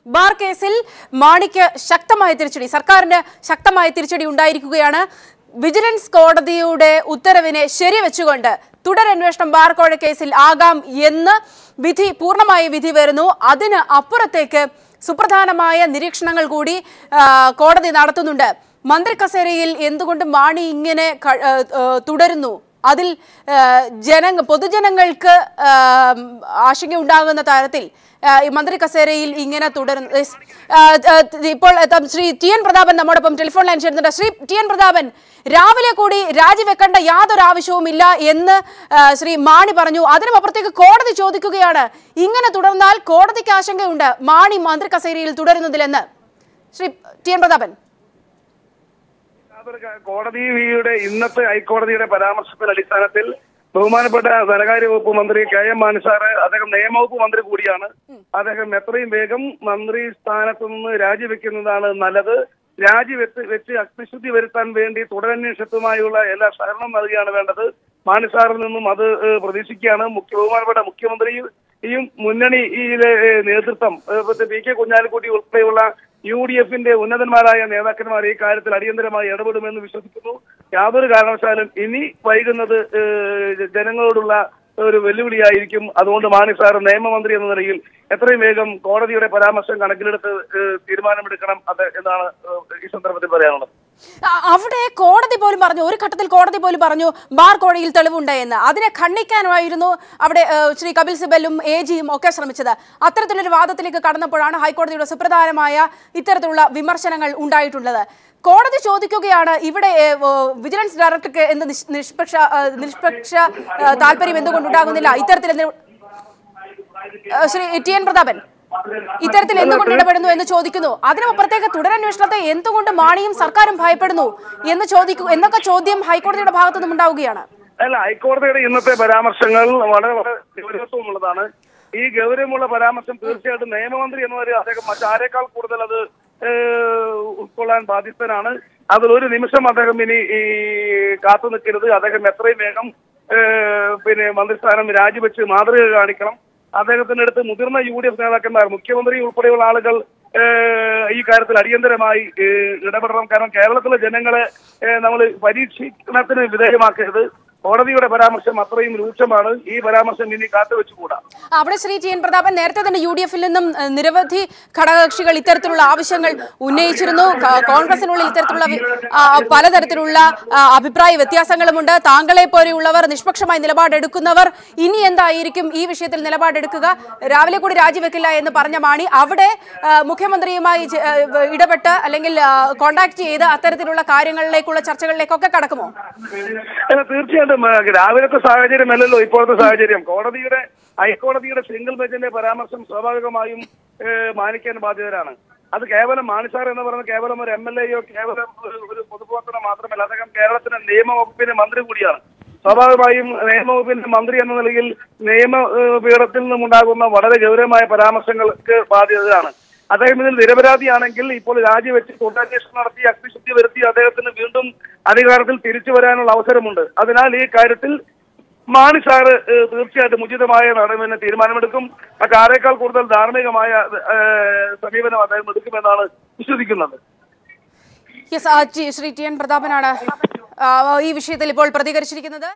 Bar കേസിൽ മാണിക്ക് ശക്തമായ തിരിച്ചടി, സർക്കാരിന് ശക്തമായ തിരിച്ചടി ഉണ്ടായിരിക്കുകയാണ്. വിജിലൻസ് കോടതിയുടെ ഉത്തരവിനെ ശരിവെച്ചുകൊണ്ട് തുടരന്വേഷണം ബാർ കോഴ കേസിൽ ആകാം എന്ന് പൂർണ്ണമായ വിധി വരുന്നു. അതിന് അപ്പുറത്തേക്ക് സുപ്രധാനമായ നിരീക്ഷണങ്ങൾ കൂടി കോടതി നടത്തുന്നുണ്ട്. മന്ത്രി കസേരയിൽ എന്തുകൊണ്ട് മാണി ഇങ്ങനെ തുടരുന്നു? അതിൽ പൊതുജനങ്ങൾക്ക് ആശങ്ക ഉണ്ടാകുന്ന തരത്തിൽ മന്ത്രി കസേരയിൽ ഇങ്ങനെ തുടരുന്നു. ഇപ്പോൾ ശ്രീ ടി എൻ പ്രതാപൻ നമ്മോടൊപ്പം ടെലിഫോൺ ലൈൻ ചേരുന്നുണ്ട്. ശ്രീ ടി എൻ പ്രതാപൻ, രാവിലെ കൂടി രാജിവെക്കേണ്ട യാതൊരു ആവശ്യവുമില്ല എന്ന് ശ്രീ മാണി പറഞ്ഞു. അതിനുമപ്പുറത്തേക്ക് കോടതി ചോദിക്കുകയാണ്, ഇങ്ങനെ തുടർന്നാൽ കോടതിക്ക് ആശങ്കയുണ്ട് മാണി മന്ത്രി കസേരയിൽ തുടരുന്നതിലെന്ന്. ശ്രീ ടി എൻ പ്രതാപൻ, കോടതിയുടെ ഇന്നത്തെ ഹൈക്കോടതിയുടെ പരാമർശത്തിന്റെ അടിസ്ഥാനത്തിൽ ബഹുമാനപ്പെട്ട ധനകാര്യ വകുപ്പ് മന്ത്രി കെ എം മാണി സാറ്, അദ്ദേഹം നിയമവകുപ്പ് മന്ത്രി കൂടിയാണ്, അദ്ദേഹം എത്രയും വേഗം മന്ത്രി സ്ഥാനത്ത് നിന്ന് രാജിവെക്കുന്നതാണ് നല്ലത്. വെച്ച് അഗ്നിശുദ്ധി വരുത്താൻ വേണ്ടി തുടരന്വേഷണത്തുമായുള്ള എല്ലാ സഹകരണം നൽകുകയാണ് വേണ്ടത്. മാണി സാറിൽ നിന്നും അത് പ്രതീക്ഷിക്കുകയാണ്. ബഹുമാനപ്പെട്ട മുഖ്യമന്ത്രിയും മുന്നണിയിലെ നേതൃത്വം പി കെ കുഞ്ഞാലിക്കുട്ടി ഉൾപ്പെടെയുള്ള UDF-ന്റെ ഉന്നതന്മാരായ നേതാക്കന്മാർ ഈ കാര്യത്തിൽ അടിയന്തരമായി ഇടപെടുമെന്ന് വിശ്വസിക്കുന്നു. യാതൊരു കാരണവശാലും ഇനി വൈകുന്നത് ജനങ്ങളോടുള്ള ഒരു വെല്ലുവിളിയായിരിക്കും. അതുകൊണ്ട് മാണി സാർ നിയമമന്ത്രി എന്ന നിലയിൽ എത്രയും വേഗം കോടതിയുടെ പരാമർശം കണക്കിലെടുത്ത് തീരുമാനമെടുക്കണം എന്നാണ് ഈ സന്ദർഭത്തിൽ പറയാനുള്ളത്. അവിടെ കോടതി പോലും പറഞ്ഞു, ഒരു ഘട്ടത്തിൽ കോടതി പോലും പറഞ്ഞു ബാർ കോഴയിൽ തെളിവുണ്ടായെന്ന്. അതിനെ ഖണ്ഡിക്കാനായിരുന്നു അവിടെ ശ്രീ കപിൽ സിബലും AGയും ഒക്കെ ശ്രമിച്ചത്. അത്തരത്തിലൊരു വാദത്തിലേക്ക് കടന്നപ്പോഴാണ് ഹൈക്കോടതിയുടെ സുപ്രധാനമായ ഇത്തരത്തിലുള്ള വിമർശനങ്ങൾ ഉണ്ടായിട്ടുള്ളത്. കോടതി ചോദിക്കുകയാണ്, ഇവിടെ വിജിലൻസ് ഡയറക്ടർക്ക് എന്ത് നിഷ്പക്ഷ താല്പര്യം എന്തുകൊണ്ടുണ്ടാകുന്നില്ല ഇത്തരത്തിൽ? ശ്രീ ടി എൻ പ്രതാപൻ, ഇത്തരത്തിൽ എന്തുകൊണ്ട് ഇടപെടുന്നു എന്ന് ചോദിക്കുന്നു. അതിനുമപ്പുറത്തേക്ക് തുടരന്വേഷണത്തെ എന്തുകൊണ്ട് മാണിയും സർക്കാരും ഭയപ്പെടുന്നു എന്നൊക്കെ ചോദ്യം ഹൈക്കോടതിയുടെ ഭാഗത്തു നിന്നും ഉണ്ടാവുകയാണ്. അല്ല, ഹൈക്കോടതിയുടെ ഇന്നത്തെ പരാമർശങ്ങൾ വളരെ ഗൗരവമുള്ളതാണ്. ഈ ഗൗരവമുള്ള പരാമർശം തീർച്ചയായിട്ടും നിയമമന്ത്രി എന്നവര് അദ്ദേഹം മറ്റാരേക്കാൾ കൂടുതൽ അത് ഉൾക്കൊള്ളാൻ ബാധ്യസ്ഥനാണ്. അതിലൊരു നിമിഷം അദ്ദേഹം ഇനി കാത്തു നിൽക്കരുത്. അദ്ദേഹം എത്രയും വേഗം മന്ത്രിസ്ഥാനം രാജിവെച്ച് മാതൃക കാണിക്കണം. അദ്ദേഹത്തിന്റെ അടുത്ത് മുതിർന്ന UDF നേതാക്കന്മാർ, മുഖ്യമന്ത്രി ഉൾപ്പെടെയുള്ള ആളുകൾ ഈ കാര്യത്തിൽ അടിയന്തരമായി ഇടപെടണം. കാരണം കേരളത്തിലെ ജനങ്ങളെ നമ്മൾ പരീക്ഷണത്തിന് വിധേയമാക്കരുത്. കോടതിയുടെ പരാമർശം അത്രയും രൂക്ഷമാണ്. ഈ പരാമർശം ഇനി കാത്തുവെച്ചുകൂടാ. അവിടെ ശ്രീ ടി എൻ പ്രതാപൻ, നേരത്തെ തന്നെ UDF-ൽ നിന്നും നിരവധി ഘടകകക്ഷികൾ ഇത്തരത്തിലുള്ള ആവശ്യങ്ങൾ ഉന്നയിച്ചിരുന്നു. കോൺഗ്രസിനുള്ളിൽ ഇത്തരത്തിലുള്ള പലതരത്തിലുള്ള അഭിപ്രായ വ്യത്യാസങ്ങളുമുണ്ട്. താങ്കളെ പോലെയുള്ളവർ, നിഷ്പക്ഷമായി നിലപാടെടുക്കുന്നവർ ഇനി എന്തായിരിക്കും ഈ വിഷയത്തിൽ നിലപാടെടുക്കുക? രാവിലെ കൂടി രാജിവെക്കില്ല എന്ന് പറഞ്ഞ മാണി അവിടെ മുഖ്യമന്ത്രിയുമായി ഇടപെട്ട് അല്ലെങ്കിൽ കോണ്ടാക്ട് ചെയ്ത് അത്തരത്തിലുള്ള കാര്യങ്ങളിലേക്കുള്ള ചർച്ചകളിലേക്കൊക്കെ കടക്കുമോ? തീർച്ചയായിട്ടും രാവിലത്തെ സാഹചര്യമല്ലല്ലോ ഇപ്പോഴത്തെ സാഹചര്യം. ഹൈക്കോടതിയുടെ സിംഗിൾ ബെഞ്ചിന്റെ പരാമർശം സ്വാഭാവികമായും മാനിക്കാൻ ബാധ്യതരാണ്. അത് കേവലം മാണി സാർ എന്ന് പറയുന്നത് കേവലം ഒരു MLA-യോ കേവലം ഒരു പൊതുപ്രവർത്തനം മാത്രമല്ല, അദ്ദേഹം കേരളത്തിന്റെ നിയമവകുപ്പിന്റെ മന്ത്രി കൂടിയാണ്. സ്വാഭാവികമായും നിയമവകുപ്പിന്റെ മന്ത്രി എന്ന നിലയിൽ നിയമപീഠത്തിൽ നിന്നുണ്ടാകുന്ന വളരെ ഗൗരവമായ പരാമർശങ്ങൾക്ക് ബാധ്യതയാണ്. അദ്ദേഹം ഇതിൽ നിരപരാധിയാണെങ്കിൽ ഇപ്പോൾ രാജിവെച്ച് തുടരന്വേഷണം നടത്തി അഗ്നിശുദ്ധി വരുത്തി അദ്ദേഹത്തിന് വീണ്ടും അധികാരത്തിൽ തിരിച്ചു വരാനുള്ള അവസരമുണ്ട്. അതിനാൽ ഈ കാര്യത്തിൽ മാണി സാറ് തീർച്ചയായിട്ടും ഉചിതമായ നടപടി തീരുമാനമെടുക്കും. മറ്റാരേക്കാൾ കൂടുതൽ ധാർമ്മികമായ സമീപനം അദ്ദേഹം എടുക്കുമെന്നാണ് വിശ്വസിക്കുന്നത്. ശ്രീ ടി എൻ പ്രതാപനാണ് ഈ വിഷയത്തിൽ ഇപ്പോൾ പ്രതികരിച്ചിരിക്കുന്നത്.